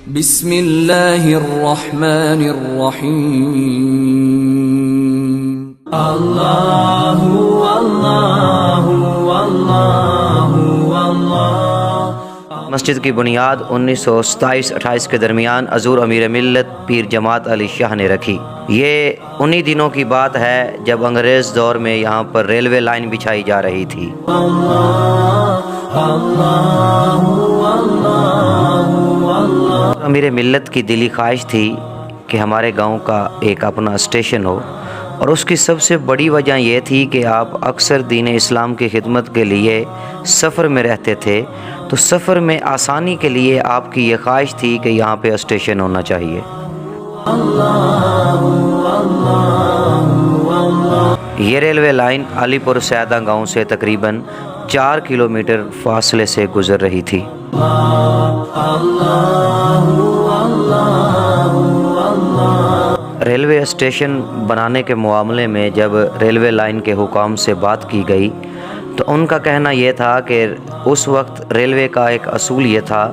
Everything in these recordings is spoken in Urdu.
بسم اللہ الرحمن الرحیم اللہ اللہ اللہ اللہ۔ مسجد کی بنیاد 1927-28 کے درمیان حضور امیر ملت پیر جماعت علی شاہ نے رکھی۔ یہ انہی دنوں کی بات ہے جب انگریز دور میں یہاں پر ریلوے لائن بچھائی جا رہی تھی۔ امیر ملت کی دلی خواہش تھی کہ ہمارے گاؤں کا ایک اپنا اسٹیشن ہو، اور اس کی سب سے بڑی وجہ یہ تھی کہ آپ اکثر دین اسلام کی خدمت کے لیے سفر میں رہتے تھے، تو سفر میں آسانی کے لیے آپ کی یہ خواہش تھی کہ یہاں پہ اسٹیشن ہونا چاہیے۔ یہ ریلوے لائن علی پور سیدہ گاؤں سے تقریباً 4 کلومیٹر فاصلے سے گزر رہی تھی۔ ریلوے اسٹیشن بنانے کے معاملے میں جب ریلوے لائن کے حکام سے بات کی گئی تو ان کا کہنا یہ تھا کہ اس وقت ریلوے کا ایک اصول یہ تھا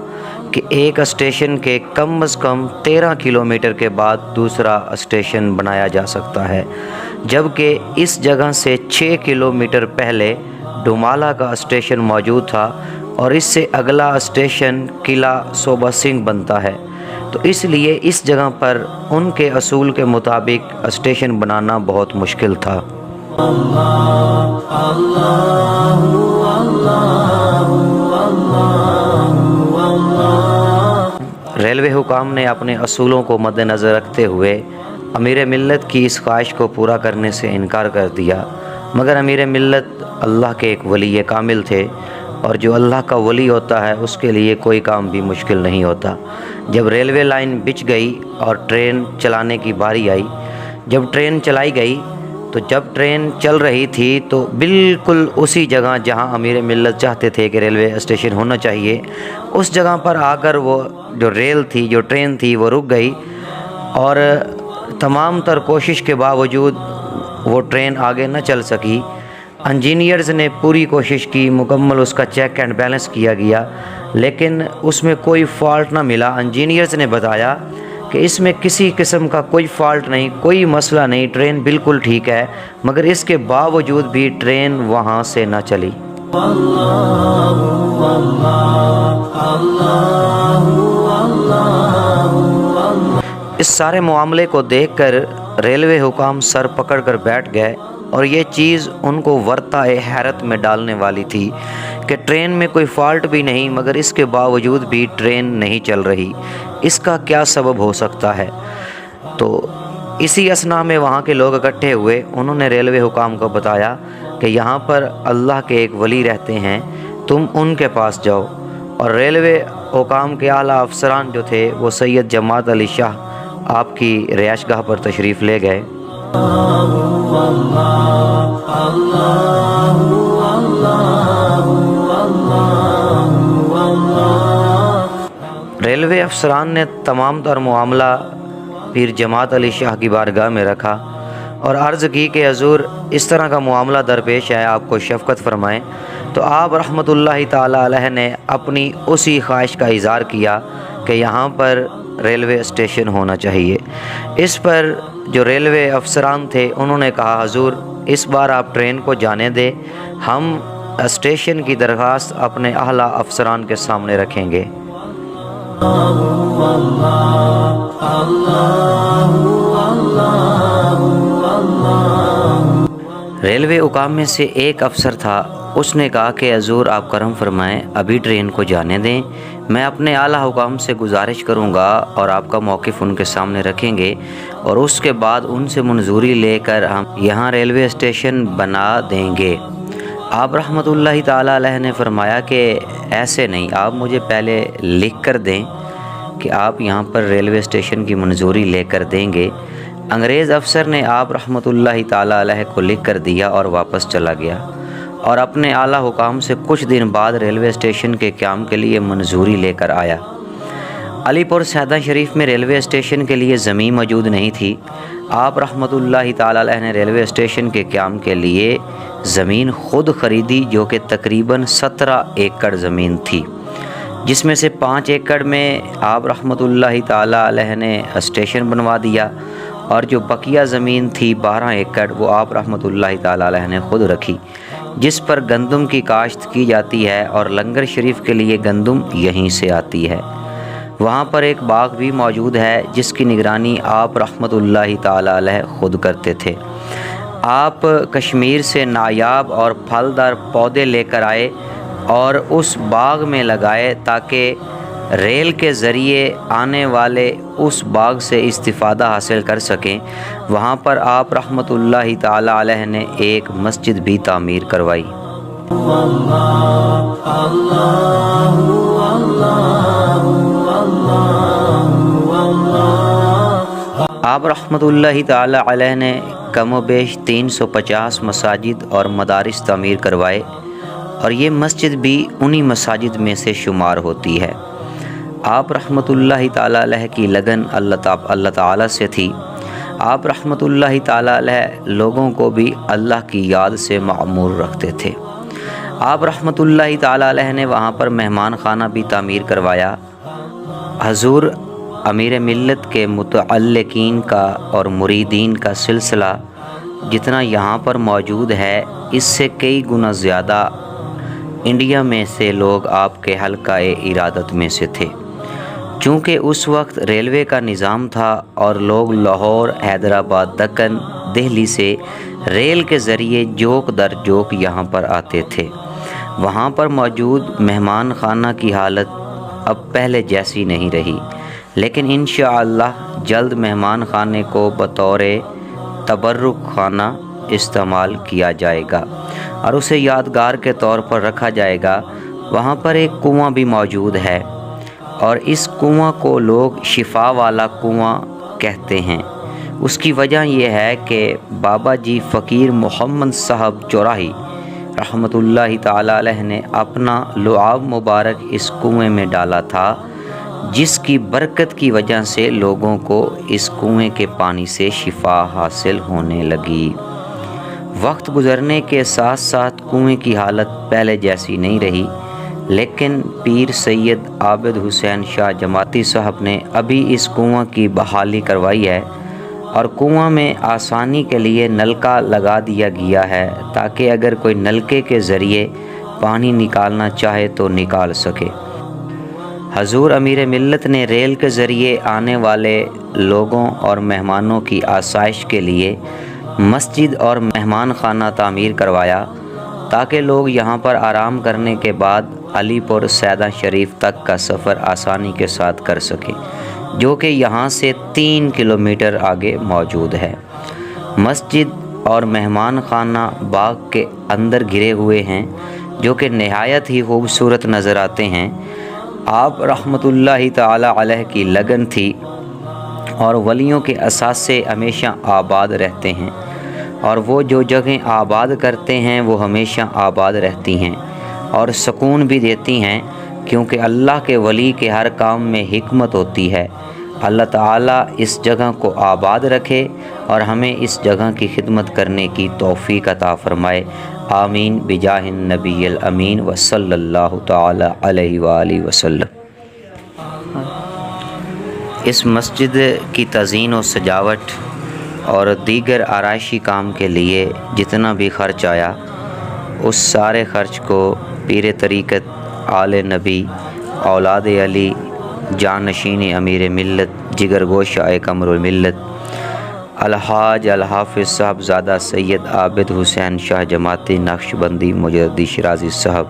کہ ایک اسٹیشن کے کم از کم 13 کلومیٹر کے بعد دوسرا اسٹیشن بنایا جا سکتا ہے، جبکہ اس جگہ سے 6 کلومیٹر پہلے ڈومالہ کا اسٹیشن موجود تھا اور اس سے اگلا اسٹیشن قلعہ صوبہ سنگھ بنتا ہے، تو اس لیے اس جگہ پر ان کے اصول کے مطابق اسٹیشن بنانا بہت مشکل تھا۔ ریلوے حکام نے اپنے اصولوں کو مد نظر رکھتے ہوئے امیر ملت کی اس خواہش کو پورا کرنے سے انکار کر دیا، مگر امیر ملت اللہ کے ایک ولی کامل تھے، اور جو اللہ کا ولی ہوتا ہے اس کے لیے کوئی کام بھی مشکل نہیں ہوتا۔ جب ریلوے لائن بچ گئی اور ٹرین چلانے کی باری آئی، جب ٹرین چلائی گئی تو جب ٹرین چل رہی تھی تو بالکل اسی جگہ جہاں امیر ملت چاہتے تھے کہ ریلوے اسٹیشن ہونا چاہیے، اس جگہ پر آ کر وہ جو ریل تھی، جو ٹرین تھی، وہ رک گئی، اور تمام تر کوشش کے باوجود وہ ٹرین آگے نہ چل سکی۔ انجینئرز نے پوری کوشش کی، مکمل اس کا چیک اینڈ بیلنس کیا گیا، لیکن اس میں کوئی فالٹ نہ ملا۔ انجینئرز نے بتایا کہ اس میں کسی قسم کا کوئی فالٹ نہیں، کوئی مسئلہ نہیں، ٹرین بالکل ٹھیک ہے، مگر اس کے باوجود بھی ٹرین وہاں سے نہ چلی۔ اس سارے معاملے کو دیکھ کر ریلوے حکام سر پکڑ کر بیٹھ گئے، اور یہ چیز ان کو ورطہ حیرت میں ڈالنے والی تھی کہ ٹرین میں کوئی فالٹ بھی نہیں، مگر اس کے باوجود بھی ٹرین نہیں چل رہی، اس کا کیا سبب ہو سکتا ہے؟ تو اسی اثناء میں وہاں کے لوگ اکٹھے ہوئے، انہوں نے ریلوے حکام کو بتایا کہ یہاں پر اللہ کے ایک ولی رہتے ہیں، تم ان کے پاس جاؤ، اور ریلوے حکام کے اعلیٰ افسران جو تھے وہ سید جماعت علی شاہ آپ کی رہائش گاہ پر تشریف لے گئے۔ ریلوے افسران نے تمام تر معاملہ پیر جماعت علی شاہ کی بارگاہ میں رکھا اور عرض کی کہ حضور اس طرح کا معاملہ درپیش ہے، آپ کو شفقت فرمائیں۔ تو آپ رحمۃ اللہ تعالی علیہ نے اپنی اسی خواہش کا اظہار کیا کہ یہاں پر ریلوے اسٹیشن ہونا چاہیے۔ اس پر جو ریلوے افسران تھے انہوں نے کہا حضور اس بار آپ ٹرین کو جانے دیں، ہم اسٹیشن کی درخواست اپنے اعلیٰ افسران کے سامنے رکھیں گے۔ ریلوے حکام میں سے ایک افسر تھا، اس نے کہا کہ حضور آپ کرم فرمائیں، ابھی ٹرین کو جانے دیں، میں اپنے اعلیٰ حکام سے گزارش کروں گا اور آپ کا موقف ان کے سامنے رکھیں گے، اور اس کے بعد ان سے منظوری لے کر ہم یہاں ریلوے اسٹیشن بنا دیں گے۔ آپ رحمۃ اللہ تعالی علیہ نے فرمایا کہ ایسے نہیں، آپ مجھے پہلے لکھ کر دیں کہ آپ یہاں پر ریلوے اسٹیشن کی منظوری لے کر دیں گے۔ انگریز افسر نے آپ رحمۃ اللہ تعالی علیہ کو لکھ کر دیا اور واپس چلا گیا، اور اپنے اعلیٰ حکام سے کچھ دن بعد ریلوے اسٹیشن کے قیام کے لیے منظوری لے کر آیا۔ علی پور سیدہ شریف میں ریلوے اسٹیشن کے لیے زمین موجود نہیں تھی۔ آپ رحمۃ اللہ تعالی علیہ نے ریلوے اسٹیشن کے قیام کے لیے زمین خود خریدی، جو کہ تقریباً 17 ایکڑ زمین تھی۔ جس میں سے 5 ایکڑ میں آپ رحمۃ اللہ تعالی علیہ نے اسٹیشن بنوا دیا، اور جو بقیہ زمین تھی 12 ایکڑ وہ آپ رحمۃ اللہ تعالی علیہ نے خود رکھی، جس پر گندم کی کاشت کی جاتی ہے، اور لنگر شریف کے لیے گندم یہیں سے آتی ہے۔ وہاں پر ایک باغ بھی موجود ہے جس کی نگرانی آپ رحمۃ اللہ تعالی علیہ خود کرتے تھے۔ آپ کشمیر سے نایاب اور پھلدار پودے لے کر آئے اور اس باغ میں لگائے تاکہ ریل کے ذریعے آنے والے اس باغ سے استفادہ حاصل کر سکیں۔ وہاں پر آپ رحمۃ اللہ تعالی علیہ نے ایک مسجد بھی تعمیر کروائی۔ آپ رحمۃ اللہ تعالی علیہ نے کم و بیش 350 مساجد اور مدارس تعمیر کروائے، اور یہ مسجد بھی انہی مساجد میں سے شمار ہوتی ہے۔ آپ رحمۃ اللہ تعالی علیہ کی لگن اللہ تعالی سے تھی۔ آپ رحمۃ اللہ تعالی علیہ لوگوں کو بھی اللہ کی یاد سے معمور رکھتے تھے۔ آپ رحمۃ اللہ تعالی علیہ نے وہاں پر مہمان خانہ بھی تعمیر کروایا۔ حضور امیر ملت کے متعلقین کا اور مریدین کا سلسلہ جتنا یہاں پر موجود ہے، اس سے کئی گنا زیادہ انڈیا میں سے لوگ آپ کے حلقہ ارادت میں سے تھے۔ چونکہ اس وقت ریلوے کا نظام تھا اور لوگ لاہور، حیدرآباد، دکن، دہلی سے ریل کے ذریعے جوک در جوک یہاں پر آتے تھے۔ وہاں پر موجود مہمان خانہ کی حالت اب پہلے جیسی نہیں رہی، لیکن انشاءاللہ جلد مہمان خانے کو بطور تبرک خانہ استعمال کیا جائے گا اور اسے یادگار کے طور پر رکھا جائے گا۔ وہاں پر ایک کنواں بھی موجود ہے، اور اس کنواں کو لوگ شفا والا کنواں کہتے ہیں۔ اس کی وجہ یہ ہے کہ بابا جی فقیر محمد صاحب چوراہی رحمۃ اللہ تعالی علیہ نے اپنا لعاب مبارک اس کنویں میں ڈالا تھا، جس کی برکت کی وجہ سے لوگوں کو اس کنویں کے پانی سے شفا حاصل ہونے لگی۔ وقت گزرنے کے ساتھ ساتھ کنویں کی حالت پہلے جیسی نہیں رہی، لیکن پیر سید عابد حسین شاہ جماعتی صاحب نے ابھی اس کنواں کی بحالی کروائی ہے، اور کنواں میں آسانی کے لیے نلکا لگا دیا گیا ہے تاکہ اگر کوئی نلکے کے ذریعے پانی نکالنا چاہے تو نکال سکے۔ حضور امیر ملت نے ریل کے ذریعے آنے والے لوگوں اور مہمانوں کی آسائش کے لیے مسجد اور مہمان خانہ تعمیر کروایا تاکہ لوگ یہاں پر آرام کرنے کے بعد علی پور سیدہ شریف تک کا سفر آسانی کے ساتھ کر سکیں، جو کہ یہاں سے 3 کلومیٹر آگے موجود ہے۔ مسجد اور مہمان خانہ باغ کے اندر گھرے ہوئے ہیں، جو کہ نہایت ہی خوبصورت نظر آتے ہیں۔ آپ رحمۃ اللہ تعالی علیہ کی لگن تھی، اور ولیوں کے اثاثے ہمیشہ آباد رہتے ہیں، اور وہ جو جگہیں آباد کرتے ہیں وہ ہمیشہ آباد رہتی ہیں اور سکون بھی دیتی ہیں، کیونکہ اللہ کے ولی کے ہر کام میں حکمت ہوتی ہے۔ اللہ تعالیٰ اس جگہ کو آباد رکھے اور ہمیں اس جگہ کی خدمت کرنے کی توفیق عطا فرمائے۔ آمین بجاہ النبی الامین وصلی اللہ تعالی علیہ وآلہ وسلم۔ اس مسجد کی تزئین و سجاوٹ اور دیگر آرائشی کام کے لیے جتنا بھی خرچ آیا، اس سارے خرچ کو پیر طریقت آل نبی اولاد علی جانشین امیر ملت جگر گوشہ قمر الملت الحاج الحافظ صاحب زادہ سید عابد حسین شاہ جماعتی نقشبندی مجددی شرازی صاحب،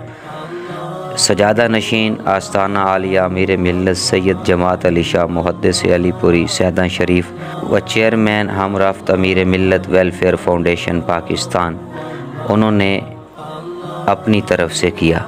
سجادہ نشین آستانہ عالیہ امیر ملت سید جماعت علی شاہ محدث علی پوری سیدہ شریف و چیئرمین ہم رفت امیر ملت ویلفیئر فاؤنڈیشن پاکستان، انہوں نے اپنی طرف سے کیا۔